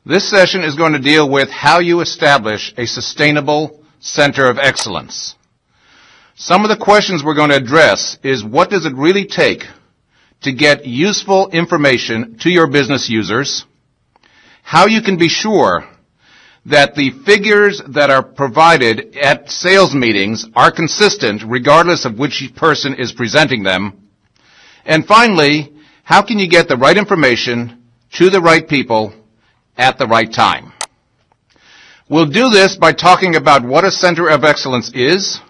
This session is going to deal with how you establish a sustainable center of excellence. Some of the questions we're going to address is what does it really take to get useful information to your business users, how you can be sure that the figures that are provided at sales meetings are consistent regardless of which person is presenting them, and finally, how can you get the right information to the right people at the right time. We'll do this by talking about what a center of excellence is,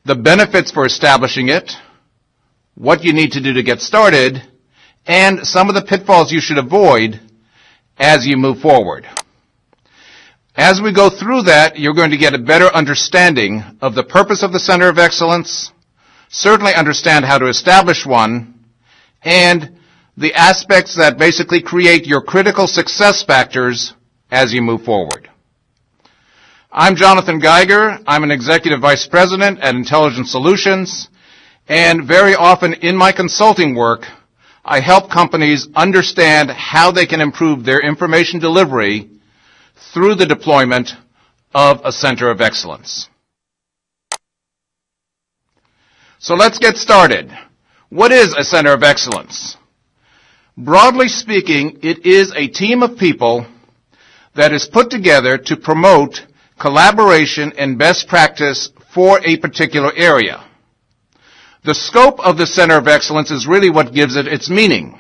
the benefits for establishing it, what you need to do to get started, and some of the pitfalls you should avoid as you move forward. As we go through that, you're going to get a better understanding of the purpose of the center of excellence, certainly understand how to establish one, and the aspects that basically create your critical success factors as you move forward. I'm Jonathan Geiger. I'm an Executive Vice President at Intelligent Solutions, and very often in my consulting work, I help companies understand how they can improve their information delivery through the deployment of a center of excellence. So let's get started. What is a center of excellence? Broadly speaking, it is a team of people that is put together to promote collaboration and best practice for a particular area. The scope of the center of excellence is really what gives it its meaning,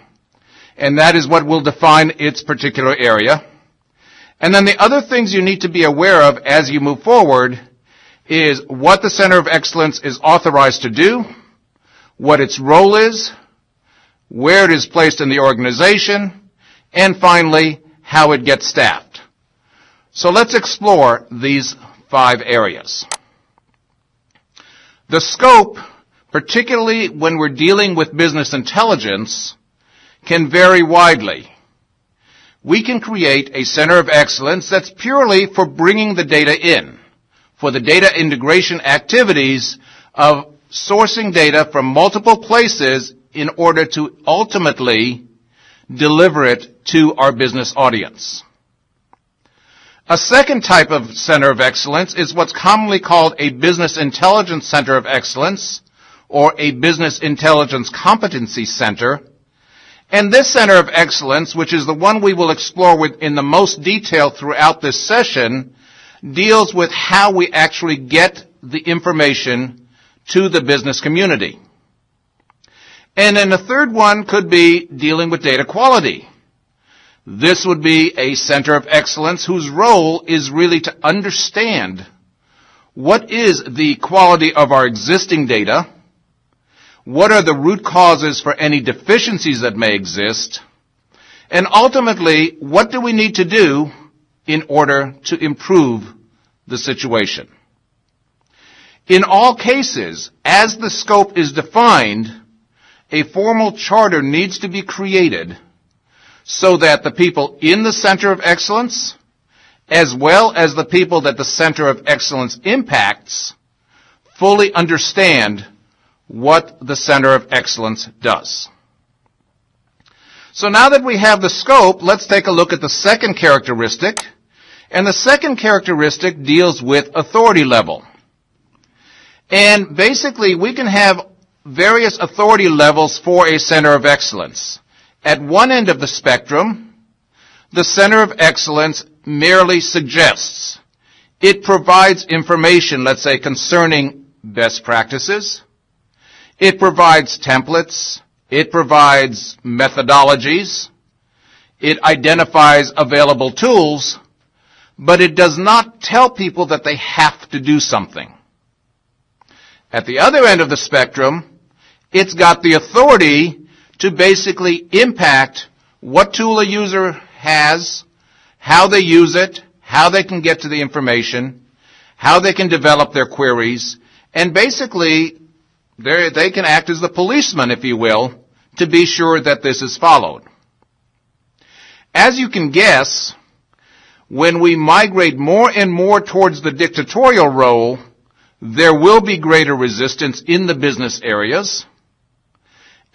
and that is what will define its particular area. And then the other things you need to be aware of as you move forward is what the center of excellence is authorized to do, what its role is, where it is placed in the organization, and finally, how it gets staffed. So let's explore these 5 areas. The scope, particularly when we're dealing with business intelligence, can vary widely. We can create a center of excellence that's purely for bringing the data in, for the data integration activities of sourcing data from multiple places in order to ultimately deliver it to our business audience. A second type of center of excellence is what's commonly called a business intelligence center of excellence or a business intelligence competency center. And this center of excellence, which is the one we will explore in the most detail throughout this session, deals with how we actually get the information to the business community. And then the third one could be dealing with data quality. This would be a center of excellence whose role is really to understand what is the quality of our existing data, what are the root causes for any deficiencies that may exist, and ultimately, what do we need to do in order to improve the situation. In all cases, as the scope is defined, a formal charter needs to be created so that the people in the center of excellence, as well as the people that the center of excellence impacts, fully understand what the center of excellence does. So now that we have the scope, let's take a look at the second characteristic. And the second characteristic deals with authority level. And basically, we can have various authority levels for a center of excellence. At one end of the spectrum, the center of excellence merely suggests. It provides information, let's say, concerning best practices. It provides templates. It provides methodologies. It identifies available tools, but it does not tell people that they have to do something. At the other end of the spectrum, it's got the authority to basically impact what tool a user has, how they use it, how they can get to the information, how they can develop their queries, and basically they can act as the policeman, if you will, to be sure that this is followed. As you can guess, when we migrate more and more towards the dictatorial role, there will be greater resistance in the business areas,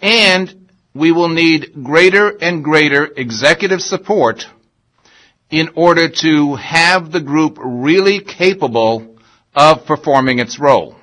and we will need greater and greater executive support in order to have the group really capable of performing its role.